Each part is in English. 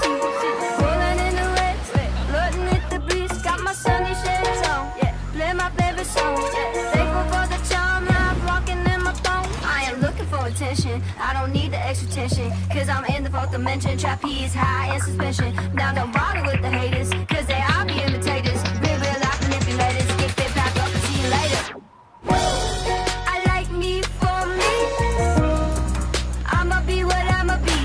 sea. Rolling in the waves, floating with the breeze. Got my sunny shades on, yeah. Play my favorite song, yeah. Thankful for the charm, I'm rocking in my phone. I am looking for attention, I don't need the extra tension. Cause I'm in the fourth dimension, trapeze high in suspension. Now don't bother with the haters, cause they all be imitators. Real life manipulators, get fit back up and see you later. I like me for me, I'ma be what I'ma be.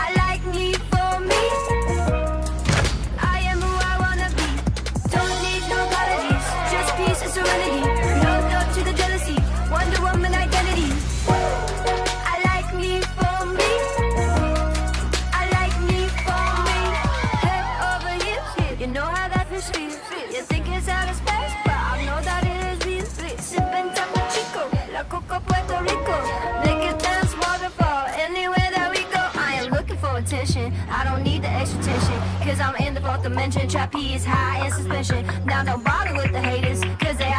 I like me for me, I am who I wanna be. Don't need no apologies, just peace and serenity. No thought to the jealousy, Wonder Woman identity. I like me for me, I like me for me. Head over heels, you know how that feels. You think it's out of space, but I know that it is real. Sipping Taco Chico, La Coca Puerto Rico. Make it dance waterfall, anywhere that we go. I am looking for attention, I don't need the extra tension. Cause I'm in the fourth dimension, trapeze high in suspension. Now don't bother with the haters, cause they